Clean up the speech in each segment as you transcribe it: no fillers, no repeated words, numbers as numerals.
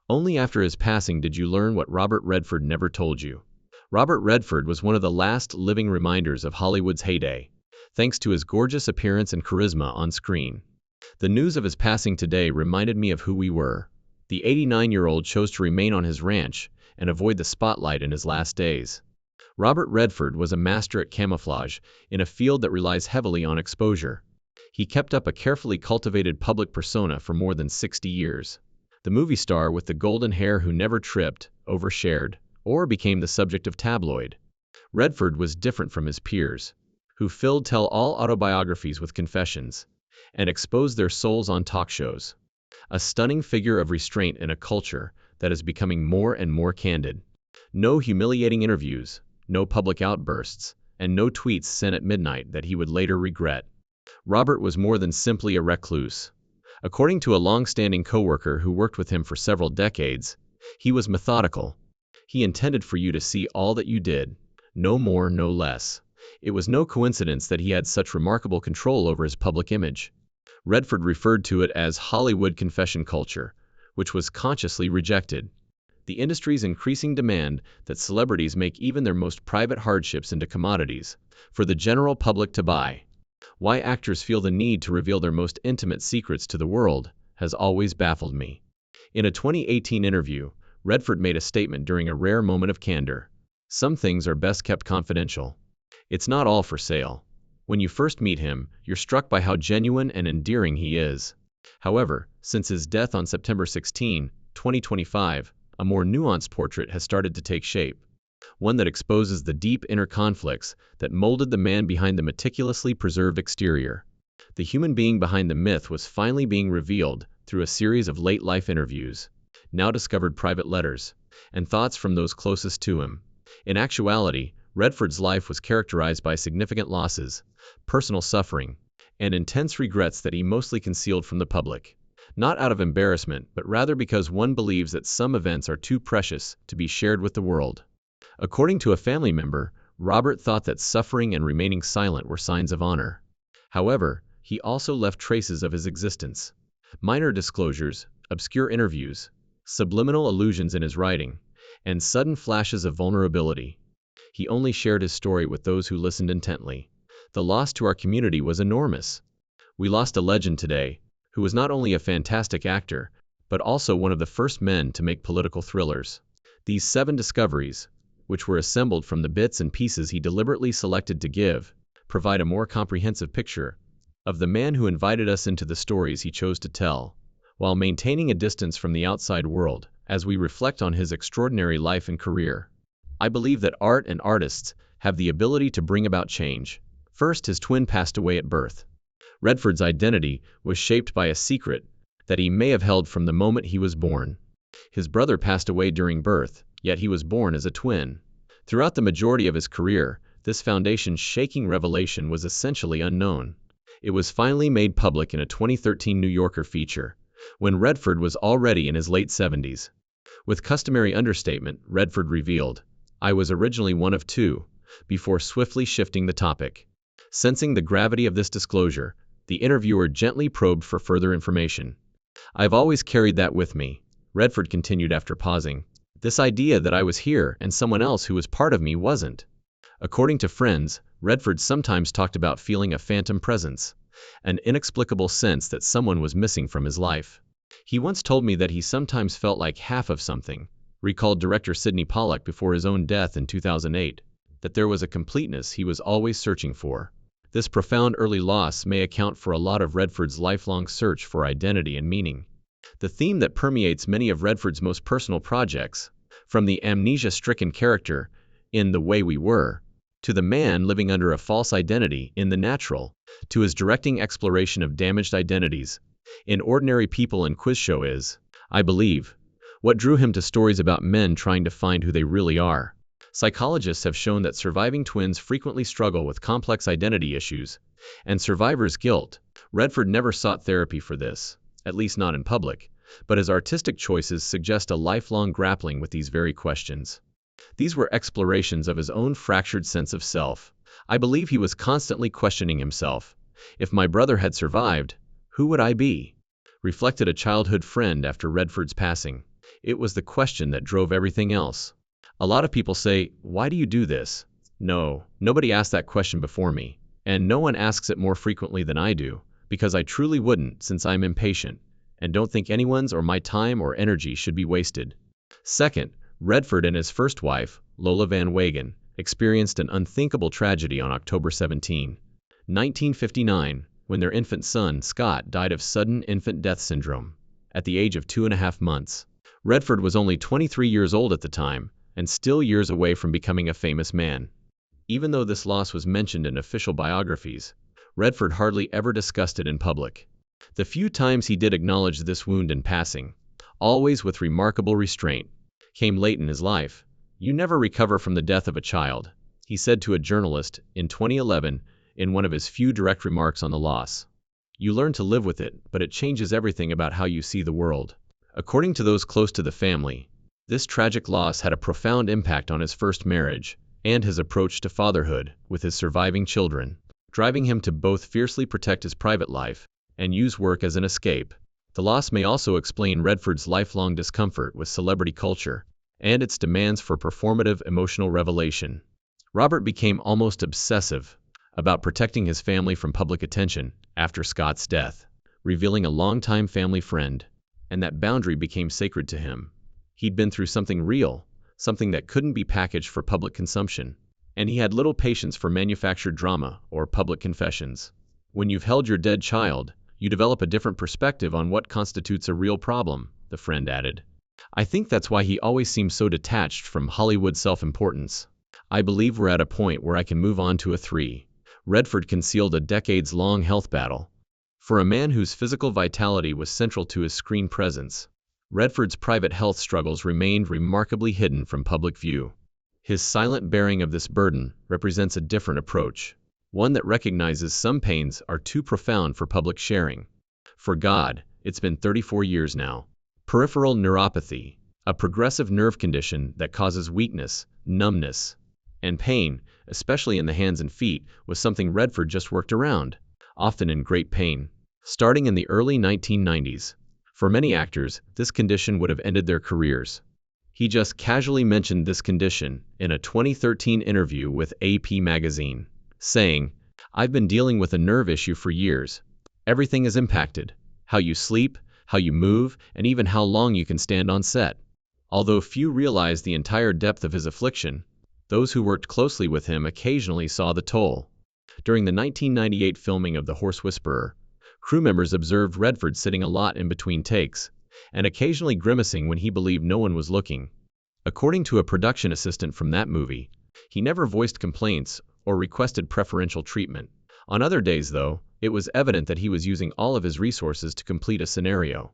Only after his passing did you learn what Robert Redford never told you. Robert Redford was one of the last living reminders of Hollywood's heyday, thanks to his gorgeous appearance and charisma on screen. The news of his passing today reminded me of who we were. The 89-year-old chose to remain on his ranch and avoid the spotlight in his last days. Robert Redford was a master at camouflage in a field that relies heavily on exposure. He kept up a carefully cultivated public persona for more than 60 years. The movie star with the golden hair who never tripped, overshared, or became the subject of tabloid. Redford was different from his peers, who filled tell-all autobiographies with confessions and exposed their souls on talk shows. A stunning figure of restraint in a culture that is becoming more and more candid. No humiliating interviews, no public outbursts, and no tweets sent at midnight that he would later regret. Robert was more than simply a recluse. According to a long-standing coworker who worked with him for several decades, he was methodical. He intended for you to see all that you did, no more, no less. It was no coincidence that he had such remarkable control over his public image. Redford referred to it as Hollywood confession culture, which was consciously rejected. The industry's increasing demand that celebrities make even their most private hardships into commodities for the general public to buy. Why actors feel the need to reveal their most intimate secrets to the world has always baffled me. In a 2018 interview, Redford made a statement during a rare moment of candor. Some things are best kept confidential. It's not all for sale. When you first meet him, you're struck by how genuine and endearing he is. However, since his death on September 16, 2025, a more nuanced portrait has started to take shape. One that exposes the deep inner conflicts that molded the man behind the meticulously preserved exterior. The human being behind the myth was finally being revealed through a series of late-life interviews, now discovered private letters, and thoughts from those closest to him. In actuality, Redford's life was characterized by significant losses, personal suffering, and intense regrets that he mostly concealed from the public. Not out of embarrassment, but rather because one believes that some events are too precious to be shared with the world. According to a family member, Robert thought that suffering and remaining silent were signs of honor. However, he also left traces of his existence. Minor disclosures, obscure interviews, subliminal allusions in his writing, and sudden flashes of vulnerability. He only shared his story with those who listened intently. The loss to our community was enormous. We lost a legend today, who was not only a fantastic actor, but also one of the first men to make political thrillers. These 7 discoveries, which were assembled from the bits and pieces he deliberately selected to give, provide a more comprehensive picture of the man who invited us into the stories he chose to tell, while maintaining a distance from the outside world as we reflect on his extraordinary life and career. I believe that art and artists have the ability to bring about change. First, his twin passed away at birth. Redford's identity was shaped by a secret that he may have held from the moment he was born. His brother passed away during birth, yet he was born as a twin. Throughout the majority of his career, this foundation-shaking revelation was essentially unknown. It was finally made public in a 2013 New Yorker feature, when Redford was already in his late 70s. With customary understatement, Redford revealed, "I was originally one of 2," before swiftly shifting the topic. Sensing the gravity of this disclosure, the interviewer gently probed for further information. "I've always carried that with me," Redford continued after pausing. "This idea that I was here and someone else who was part of me wasn't." According to friends, Redford sometimes talked about feeling a phantom presence, an inexplicable sense that someone was missing from his life. "He once told me that he sometimes felt like half of something," recalled director Sidney Pollack before his own death in 2008, "that there was a completeness he was always searching for." This profound early loss may account for a lot of Redford's lifelong search for identity and meaning. The theme that permeates many of Redford's most personal projects, from the amnesia-stricken character in The Way We Were, to the man living under a false identity in The Natural, to his directing exploration of damaged identities in Ordinary People and Quiz Show is, I believe, what drew him to stories about men trying to find who they really are. Psychologists have shown that surviving twins frequently struggle with complex identity issues and survivor's guilt. Redford never sought therapy for this, at least not in public, but his artistic choices suggest a lifelong grappling with these very questions. These were explorations of his own fractured sense of self. I believe he was constantly questioning himself. "If my brother had survived, who would I be?" reflected a childhood friend after Redford's passing. It was the question that drove everything else. A lot of people say, "Why do you do this?" No, nobody asked that question before me, and no one asks it more frequently than I do, because I truly wouldn't, since I'm impatient, and don't think anyone's or my time or energy should be wasted. Second, Redford and his first wife, Lola Van Wagen, experienced an unthinkable tragedy on October 17, 1959, when their infant son, Scott, died of sudden infant death syndrome at the age of 2.5 months. Redford was only 23 years old at the time, and still years away from becoming a famous man. Even though this loss was mentioned in official biographies, Redford hardly ever discussed it in public. The few times he did acknowledge this wound in passing, always with remarkable restraint, came late in his life. "You never recover from the death of a child," he said to a journalist in 2011 in one of his few direct remarks on the loss. "You learn to live with it, but it changes everything about how you see the world." According to those close to the family, this tragic loss had a profound impact on his first marriage and his approach to fatherhood with his surviving children, driving him to both fiercely protect his private life and use work as an escape. The loss may also explain Redford's lifelong discomfort with celebrity culture and its demands for performative emotional revelation. Robert became almost obsessive about protecting his family from public attention after Scott's death, revealing a longtime family friend, and that boundary became sacred to him. He'd been through something real, something that couldn't be packaged for public consumption, and he had little patience for manufactured drama or public confessions. "When you've held your dead child, you develop a different perspective on what constitutes a real problem," the friend added. "I think that's why he always seems so detached from Hollywood self-importance. I believe we're at a point where I can move on to a 3. Redford concealed a decades-long health battle. For a man whose physical vitality was central to his screen presence, Redford's private health struggles remained remarkably hidden from public view. His silent bearing of this burden represents a different approach, one that recognizes some pains are too profound for public sharing. For God, it's been 34 years now. Peripheral neuropathy, a progressive nerve condition that causes weakness, numbness, and pain, especially in the hands and feet, was something Redford just worked around, often in great pain. Starting in the early 1990s, for many actors, this condition would have ended their careers. He just casually mentioned this condition in a 2013 interview with AP magazine, saying, "I've been dealing with a nerve issue for years. Everything is impacted. How you sleep, how you move, and even how long you can stand on set." Although few realized the entire depth of his affliction, those who worked closely with him occasionally saw the toll. During the 1998 filming of The Horse Whisperer, crew members observed Redford sitting a lot in between takes, and occasionally grimacing when he believed no one was looking. According to a production assistant from that movie, he never voiced complaints or requested preferential treatment. On other days, though, it was evident that he was using all of his resources to complete a scenario.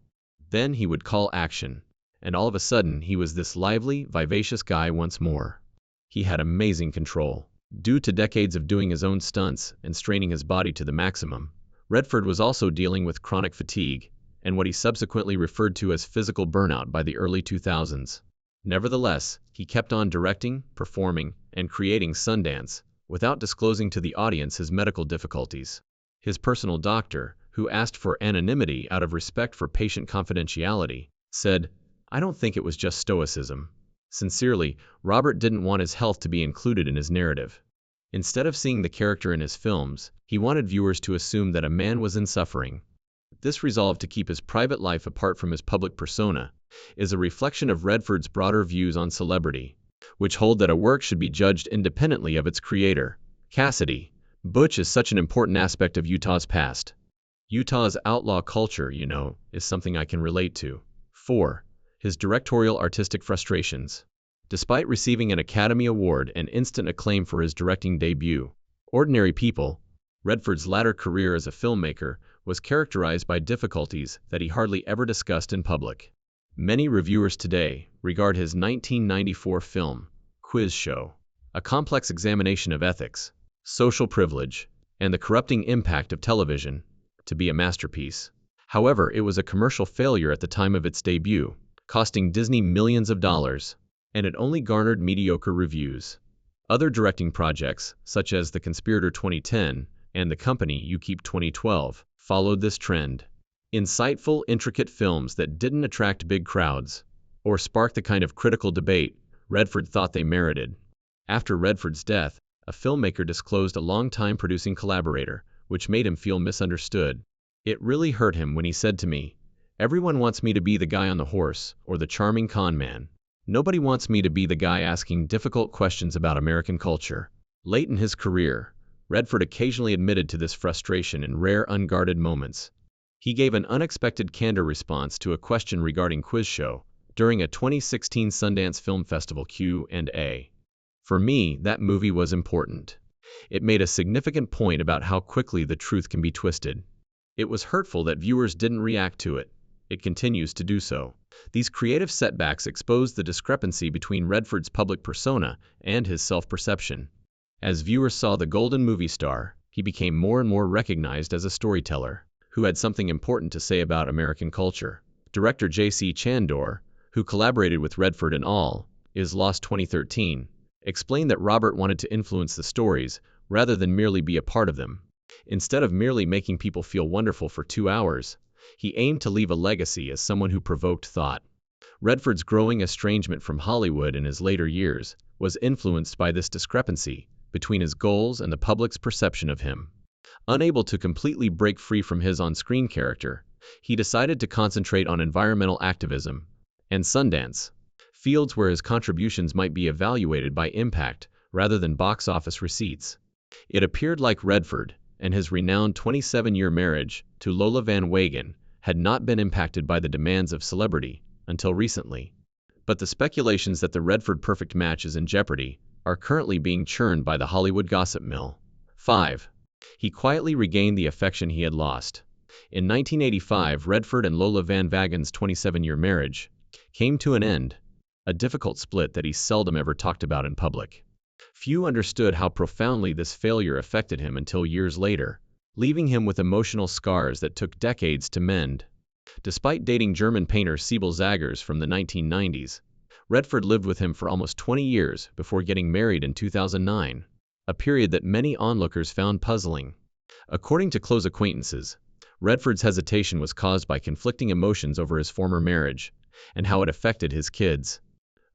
Then he would call action, and all of a sudden he was this lively, vivacious guy once more. He had amazing control. Due to decades of doing his own stunts and straining his body to the maximum, Redford was also dealing with chronic fatigue and what he subsequently referred to as physical burnout by the early 2000s. Nevertheless, he kept on directing, performing, and creating Sundance, without disclosing to the audience his medical difficulties. His personal doctor, who asked for anonymity out of respect for patient confidentiality, said, "I don't think it was just stoicism." Sincerely, Robert didn't want his health to be included in his narrative. Instead of seeing the character in his films, he wanted viewers to assume that a man was in suffering. This resolve to keep his private life apart from his public persona is a reflection of Redford's broader views on celebrity, which hold that a work should be judged independently of its creator. Cassidy. Butch is such an important aspect of Utah's past. Utah's outlaw culture, is something I can relate to. 4. His directorial artistic frustrations. Despite receiving an Academy Award and instant acclaim for his directing debut, Ordinary People, Redford's latter career as a filmmaker was characterized by difficulties that he hardly ever discussed in public. Many reviewers today regard his 1994 film, Quiz Show, a complex examination of ethics, social privilege, and the corrupting impact of television, to be a masterpiece. However, it was a commercial failure at the time of its debut, costing Disney millions of dollars, and it only garnered mediocre reviews. Other directing projects, such as The Conspirator 2010 and The Company You Keep 2012, followed this trend. Insightful, intricate films that didn't attract big crowds, or spark the kind of critical debate Redford thought they merited. After Redford's death, a filmmaker disclosed a long-time producing collaborator, which made him feel misunderstood. It really hurt him when he said to me, "Everyone wants me to be the guy on the horse, or the charming con man. Nobody wants me to be the guy asking difficult questions about American culture." Late in his career, Redford occasionally admitted to this frustration in rare unguarded moments. He gave an unexpected candor response to a question regarding Quiz Show during a 2016 Sundance Film Festival Q&A. "For me, that movie was important. It made a significant point about how quickly the truth can be twisted. It was hurtful that viewers didn't react to it. It continues to do so." These creative setbacks exposed the discrepancy between Redford's public persona and his self-perception. As viewers saw the golden movie star, he became more and more recognized as a storyteller who had something important to say about American culture. Director J.C. Chandor, who collaborated with Redford in All Is Lost 2013, explained that Robert wanted to influence the stories rather than merely be a part of them. Instead of merely making people feel wonderful for 2 hours, he aimed to leave a legacy as someone who provoked thought. Redford's growing estrangement from Hollywood in his later years was influenced by this discrepancy between his goals and the public's perception of him. Unable to completely break free from his on-screen character, he decided to concentrate on environmental activism and Sundance, fields where his contributions might be evaluated by impact rather than box office receipts. It appeared like Redford and his renowned 27-year marriage to Lola Van Wagen had not been impacted by the demands of celebrity until recently. But the speculations that the Redford perfect match is in jeopardy are currently being churned by the Hollywood gossip mill. 5. He quietly regained the affection he had lost. In 1985, Redford and Lola Van Wagen's 27-year marriage came to an end, a difficult split that he seldom ever talked about in public. Few understood how profoundly this failure affected him until years later, leaving him with emotional scars that took decades to mend. Despite dating German painter Sibyl Zaggers from the 1990s, Redford lived with him for almost 20 years before getting married in 2009, a period that many onlookers found puzzling. According to close acquaintances, Redford's hesitation was caused by conflicting emotions over his former marriage and how it affected his kids.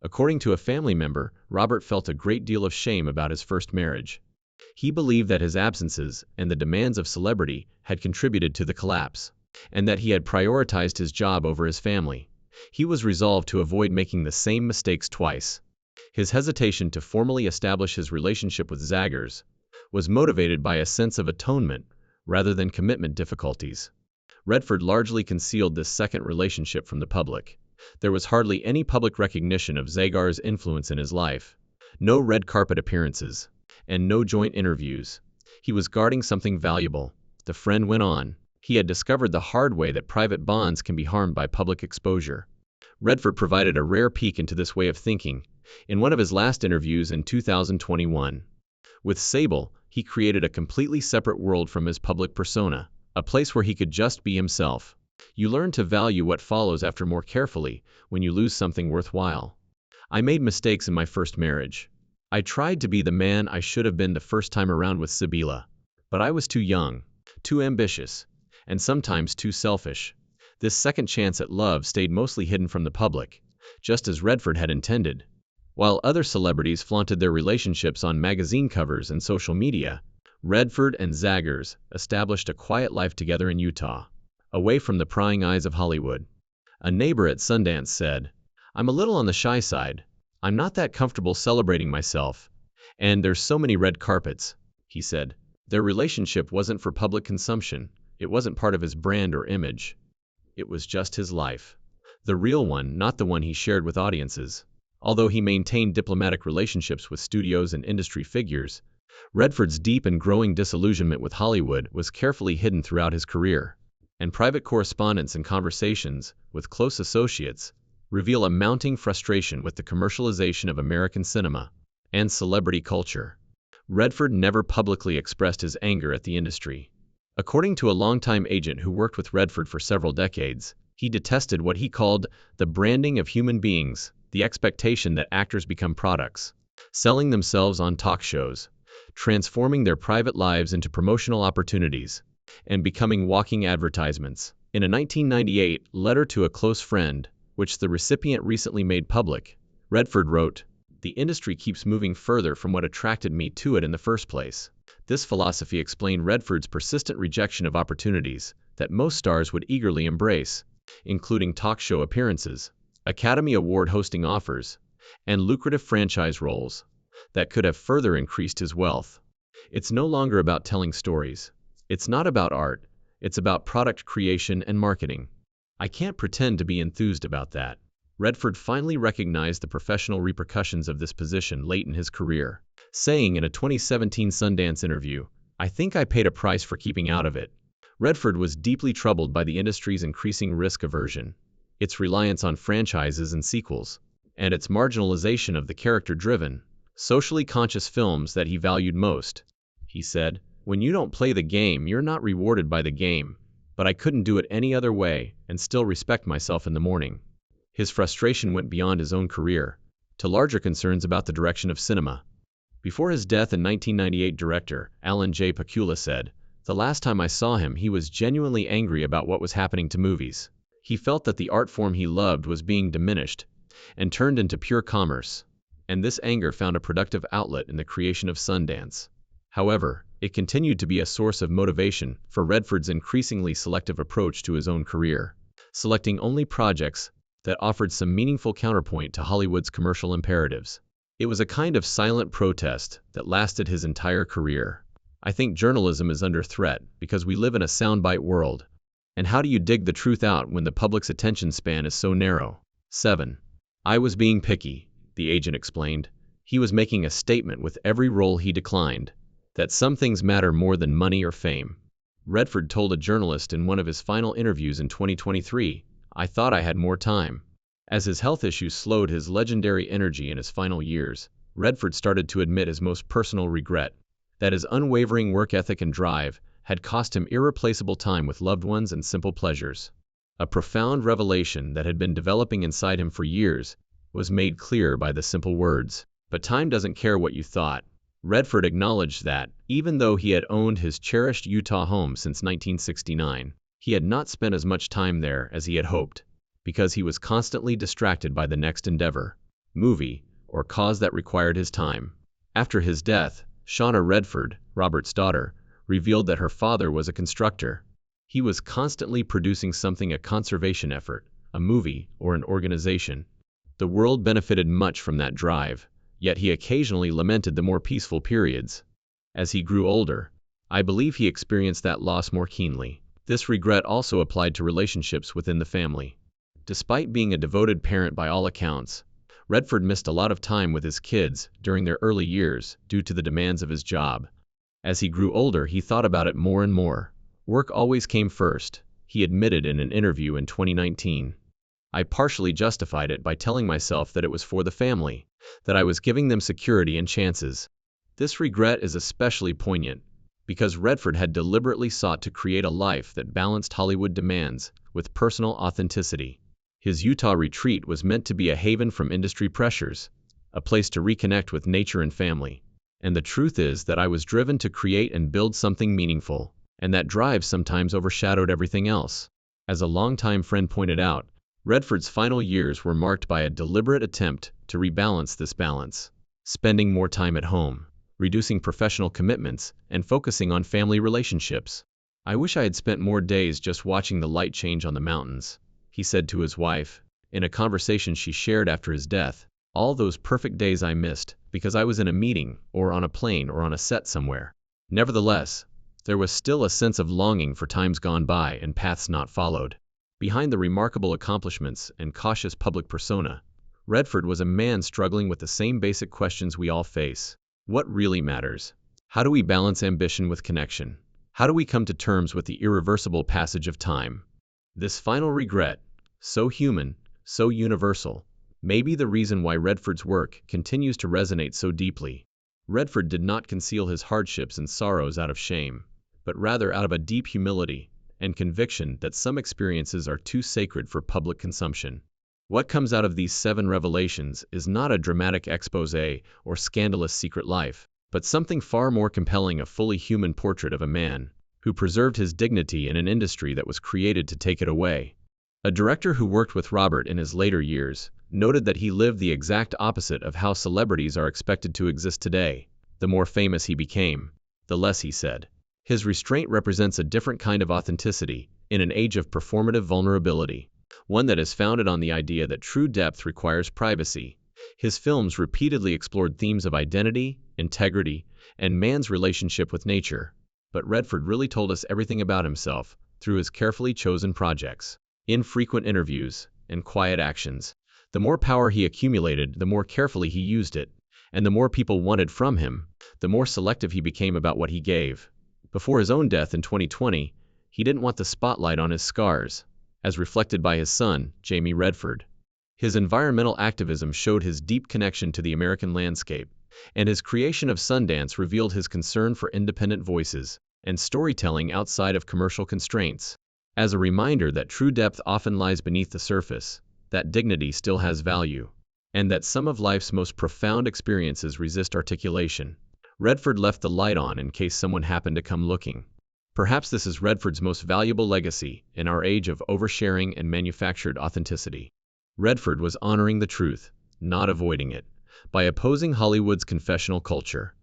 According to a family member, Robert felt a great deal of shame about his first marriage. He believed that his absences and the demands of celebrity had contributed to the collapse, and that he had prioritized his job over his family. He was resolved to avoid making the same mistakes twice. His hesitation to formally establish his relationship with Zaggers was motivated by a sense of atonement rather than commitment difficulties. Redford largely concealed this second relationship from the public. There was hardly any public recognition of Zagar's influence in his life, no red carpet appearances, and no joint interviews. He was guarding something valuable. The friend went on. He had discovered the hard way that private bonds can be harmed by public exposure. Redford provided a rare peek into this way of thinking in one of his last interviews in 2021. With Sable, he created a completely separate world from his public persona, a place where he could just be himself. You learn to value what follows after more carefully when you lose something worthwhile. "I made mistakes in my first marriage. I tried to be the man I should have been the first time around with Sibylla, but I was too young, too ambitious, and sometimes too selfish. This second chance at love stayed mostly hidden from the public, just as Redford had intended." While other celebrities flaunted their relationships on magazine covers and social media, Redford and Zaggers established a quiet life together in Utah, away from the prying eyes of Hollywood. A neighbor at Sundance said, "I'm a little on the shy side. I'm not that comfortable celebrating myself. And there's so many red carpets," he said. Their relationship wasn't for public consumption. It wasn't part of his brand or image. It was just his life. The real one, not the one he shared with audiences. Although he maintained diplomatic relationships with studios and industry figures, Redford's deep and growing disillusionment with Hollywood was carefully hidden throughout his career, and private correspondence and conversations with close associates reveal a mounting frustration with the commercialization of American cinema and celebrity culture. Redford never publicly expressed his anger at the industry. According to a longtime agent who worked with Redford for several decades, he detested what he called the branding of human beings, the expectation that actors become products, selling themselves on talk shows, transforming their private lives into promotional opportunities, and becoming walking advertisements. In a 1998 letter to a close friend, which the recipient recently made public. Redford wrote, "The industry keeps moving further from what attracted me to it in the first place." This philosophy explained Redford's persistent rejection of opportunities that most stars would eagerly embrace, including talk show appearances, Academy Award hosting offers, and lucrative franchise roles that could have further increased his wealth. It's no longer about telling stories. It's not about art. It's about product creation and marketing. I can't pretend to be enthused about that. Redford finally recognized the professional repercussions of this position late in his career, saying in a 2017 Sundance interview, "I think I paid a price for keeping out of it." Redford was deeply troubled by the industry's increasing risk aversion, its reliance on franchises and sequels, and its marginalization of the character-driven, socially conscious films that he valued most. He said, "When you don't play the game, you're not rewarded by the game, but I couldn't do it any other way and still respect myself in the morning." His frustration went beyond his own career, to larger concerns about the direction of cinema. Before his death in 1998, director Alan J. Pakula said, "The last time I saw him, he was genuinely angry about what was happening to movies. He felt that the art form he loved was being diminished and turned into pure commerce, and this anger found a productive outlet in the creation of Sundance." However, it continued to be a source of motivation for Redford's increasingly selective approach to his own career, selecting only projects that offered some meaningful counterpoint to Hollywood's commercial imperatives. It was a kind of silent protest that lasted his entire career. I think journalism is under threat because we live in a soundbite world. And how do you dig the truth out when the public's attention span is so narrow? 7. "I was being picky," the agent explained. He was making a statement with every role he declined, that some things matter more than money or fame. Redford told a journalist in one of his final interviews in 2023, "I thought I had more time." As his health issues slowed his legendary energy in his final years, Redford started to admit his most personal regret, that his unwavering work ethic and drive had cost him irreplaceable time with loved ones and simple pleasures. A profound revelation that had been developing inside him for years was made clear by the simple words, "But time doesn't care what you thought." Redford acknowledged that, even though he had owned his cherished Utah home since 1969, he had not spent as much time there as he had hoped, because he was constantly distracted by the next endeavor, movie, or cause that required his time. After his death, Shauna Redford, Robert's daughter, revealed that her father was a constructor. He was constantly producing something, a conservation effort, a movie, or an organization. The world benefited much from that drive, yet he occasionally lamented the more peaceful periods. As he grew older, I believe he experienced that loss more keenly. This regret also applied to relationships within the family. Despite being a devoted parent by all accounts, Redford missed a lot of time with his kids during their early years due to the demands of his job. As he grew older, he thought about it more and more. "Work always came first," he admitted in an interview in 2019. "I partially justified it by telling myself that it was for the family, that I was giving them security and chances." This regret is especially poignant because Redford had deliberately sought to create a life that balanced Hollywood demands with personal authenticity. His Utah retreat was meant to be a haven from industry pressures, a place to reconnect with nature and family. And the truth is that I was driven to create and build something meaningful, and that drive sometimes overshadowed everything else. As a longtime friend pointed out, Redford's final years were marked by a deliberate attempt to rebalance this balance, spending more time at home, reducing professional commitments, and focusing on family relationships. "I wish I had spent more days just watching the light change on the mountains," he said to his wife, in a conversation she shared after his death. "All those perfect days I missed because I was in a meeting, or on a plane, or on a set somewhere." Nevertheless, there was still a sense of longing for times gone by and paths not followed. Behind the remarkable accomplishments and cautious public persona, Redford was a man struggling with the same basic questions we all face. What really matters? How do we balance ambition with connection? How do we come to terms with the irreversible passage of time? This final regret, so human, so universal, may be the reason why Redford's work continues to resonate so deeply. Redford did not conceal his hardships and sorrows out of shame, but rather out of a deep humility and conviction that some experiences are too sacred for public consumption. What comes out of these 7 revelations is not a dramatic exposé or scandalous secret life, but something far more compelling: a fully human portrait of a man who preserved his dignity in an industry that was created to take it away. A director who worked with Robert in his later years noted that he lived the exact opposite of how celebrities are expected to exist today. The more famous he became, the less he said. His restraint represents a different kind of authenticity in an age of performative vulnerability, one that is founded on the idea that true depth requires privacy. His films repeatedly explored themes of identity, integrity, and man's relationship with nature. But Redford really told us everything about himself through his carefully chosen projects, infrequent interviews, and quiet actions. The more power he accumulated, the more carefully he used it, and the more people wanted from him, the more selective he became about what he gave. Before his own death in 2020, he didn't want the spotlight on his scars, as reflected by his son, Jamie Redford. His environmental activism showed his deep connection to the American landscape, and his creation of Sundance revealed his concern for independent voices and storytelling outside of commercial constraints. As a reminder that true depth often lies beneath the surface, that dignity still has value, and that some of life's most profound experiences resist articulation, Redford left the light on in case someone happened to come looking. Perhaps this is Redford's most valuable legacy in our age of oversharing and manufactured authenticity. Redford was honoring the truth, not avoiding it, by opposing Hollywood's confessional culture.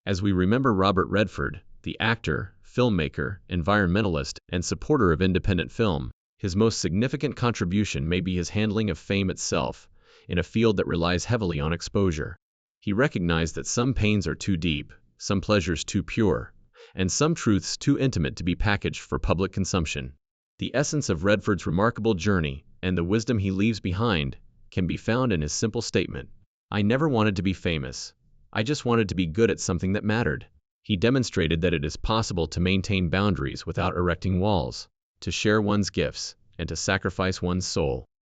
As we remember Robert Redford, the actor, filmmaker, environmentalist, and supporter of independent film, his most significant contribution may be his handling of fame itself, in a field that relies heavily on exposure. He recognized that some pains are too deep, some pleasures too pure, and some truths too intimate to be packaged for public consumption. The essence of Redford's remarkable journey, and the wisdom he leaves behind, can be found in his simple statement: "I never wanted to be famous. I just wanted to be good at something that mattered." He demonstrated that it is possible to maintain boundaries without erecting walls, to share one's gifts, and to sacrifice one's soul.